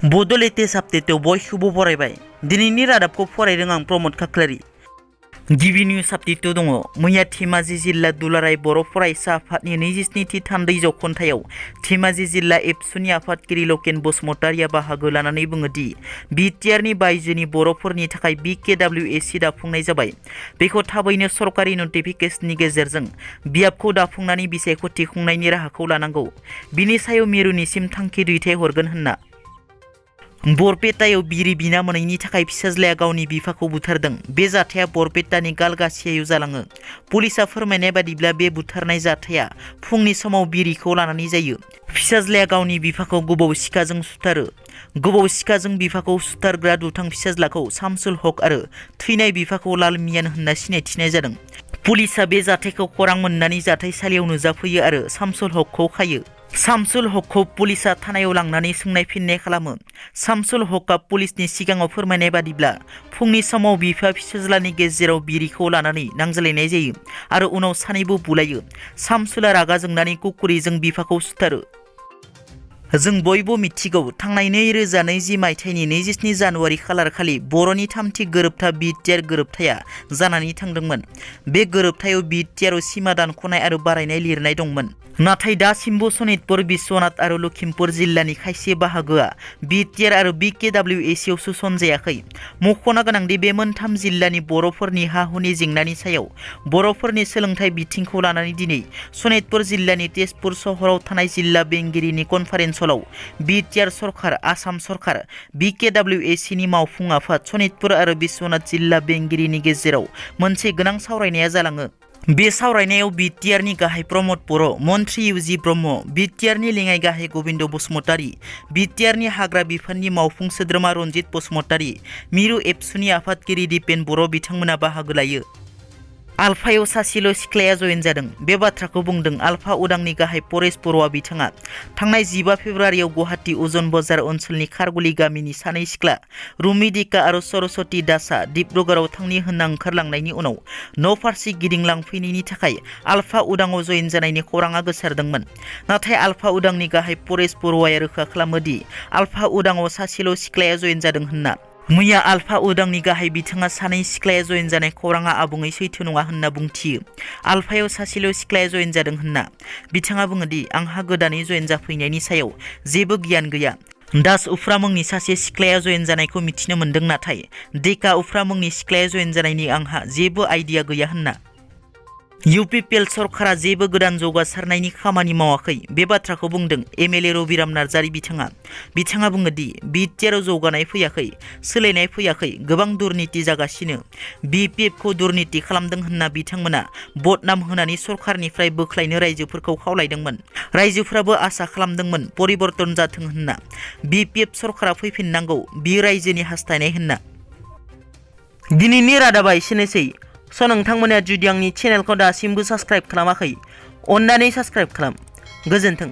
बड' लेटेस्ट आपडेटआव बयखौबो बरायबाय। दिनैनि रादाबखौ फरायदों आं प्रमद खाख्लारि। गिबि निउज आपडेटआव दङ। मैया धेमाजि जिल्ला दुलाराय बर' फरायसा आफादनि 27थि थान्दै जख'न्थायाव धेमाजि जिल्ला एबसुनि आफादगिरि लकेन बसुमतारिया बाहागो लानानै बुङो दि बिटिआरनि बायजोनि बर'फोरनि थाखाय BKWSC दाफुंनाय जाबाय। बेखौ थाबैनो सरकारि नटिफिकेशननि गेजेरजों बियाबखौ दाफुंनानै बिसायख'थि खुंनायनि राहाखौ लानांगौ। बिनि सायाव मिरुनिसिम थांखि दैथायहरगोन होनना। बरपेटायाव बिरि बिना मोनैनि थाखाय फिसाज्लाया गावनि बिफाखौ बुथारदों। बे जाथाया बरपेटानि गालगासियायाव जालाङो। पुलिसा फोरमायनाय बादिब्ला बे बुथारनाय जाथाया फुंनि समाव बिरिखौ लानानै जायो। फिसाज्लाया गावनि बिफाखौ गोबौ सिखाजों सुथारो। गोबौ सिखाजों बिफाखौ सुथारग्रा दुथां फिसाज्लाखौ शामसुल हक आरो थैनाय बिफाखौ लाल मियान होनना सिनायथिनाय जादों। पुलिसा बे जाथायखौ खौरां मोननानै जाथायसालियाव नुजाफैयो आरो शामसुल हकखौ खायो। शामसुल हकखौ पुलिसा थानायाव लांनानै सोंनाय फिननाय खालामो। शामसुल हकआ पुलिसनि सिगाङाव फोरमायनाय बादिब्ला फुंनि समाव बिफा फिसाज्लानि गेजेराव बिरिखौ लानानै नांज्लायनाय जायो आरो उनाव सानैबो बुलायो। शामसुला रागा जोंनानै कुकुरिजों बिफाखौ सुथारो। जों बयबो मिथिगौ, थांनाय 2020 मायथाइनि 27 जानुवारि खालारखालि बर'नि थामथि गोरोबथा बिटिआर गोरोबथाया जानानै थांदोंमोन। बे गोरोबथायाव बिटिआरआव सिमा दानख'नाय आरो बारायनाय लिरनाय दंमोन। नाथाय दासिमबो सनितपुर, बिश्वनाथ आरो लखिमपुर जिल्लानि खायसे बाहागोआ बिटिआर आरो BKWSCआव सोसनजायाखै। मख'नो गोनांदि बे मोनथाम जिल्लानि बर'फोरनि हा-हुनि जेंनानि सायाव बर'फोरनि सोलोंथाइ बिथिंखौ लानानै दिनै सनितपुर जिल्लानि तेजपुर सहराव थानाय जिल्ला बेंगिरिनि कनफारेन्स हलाव बिटिआर सरकार, आसाम सरकार, BKWSCनि मावफुं आफाद, सनितपुर आरो बिश्वनाथ जिल्ला बेंगिरिनि गेजेराव मोनसे गोनां सावरायनाया जालाङो। बे सावरायनायाव बिटिआरनि गाहाय प्रमद बर', मन्त्रि इउजि ब्रह्म, बिटिआरनि लेङाइ गाहाय गबिन्द बसुमतारि, बिटिआरनि हाग्रा बिफाननि मावफुं सोद्रोमा रनजित बसुमतारि, मिरु एबसुनि आफादगिरि दिपेन बर' बिथांमोना बाहागो लायो। आलफायाव सासेल' सिख्लाया जयेन जादों। बे बाथ्राखौ बुंदों आलफा उदांनि गाहाय परेश बर'आ। बिथाङा थांनाय 15 फेब्रुवारियाव गुवाहाटी उजन बाजार ओनसोलनि खारगुलि गामिनि सानै सिख्ला रुमिदिका आरो सरस्वती दासआ डिब्रुगड़आव थांनि होनना ओंखारलांनायनि उनाव न'फारसे गिदिंलांफैनायनि थाखाय आलफा उदाङाव जयेन जानायनि खौराङा गोसारदोंमोन। नाथाय आलफा उदांनि गाहाय परेश बर'आ रोखा खालामो दि आलफा उदाङाव सासेल' सिख्लाया जयेन जादों होनना। मैया आलफा उदांनि गाहाय बिथाङा सानै सिख्लाया जयेन जानाय खौराङा आबुङै सैथो नङा होनना बुंथियो। आलफायाव सासेल' सिख्लाया जयेन जादों होनना बिथाङा बुङो दि आंहा गोदानै जयेन जाफैनायनि सायाव जेबो गियान गैया। दास उफ्रा मुंनि सासे सिख्लाया जयेन जानायखौ मिथिनो मोन्दों, नाथाय डेका उफ्रा मुंनि सिख्लाया जयेन जानायनि आंहा जेबो आइडिया गैया होनना। इउपिपिएल सरकारा जेबो गोदान जौगासारनायनि खामानि मावाखै। बे बाथ्राखौ बुंदों एमएलए रबिराम नार्जारी बिथाङा बुङो दि बिटिआरआव जौगानाय फैयाखै, सोलायनाय फैयाखै, गोबां दुर्नीति जागासिनो। BPFखौ दुर्नीति खालामदों होनना बिथांमोना बदनाम होनानै सरकारनिफ्राय बोख्लायनो रायजोफोरखौ खावलायदोंमोन। रायजोफोराबो आसा खालामदोंमोन परिबर्तन जाथों होनना। BPF सरकारा फैफिननांगौ, बियो रायजोनि हास्थायनाय होनना। दिनैनि रादाबा एसेनोसै। नोंथांमोना जुदि आंनि चेनेलखौ दासिमबो साबस्क्राइब खालामाखै, अन्नानै साबस्क्राइब खालाम। गोजोन्थों।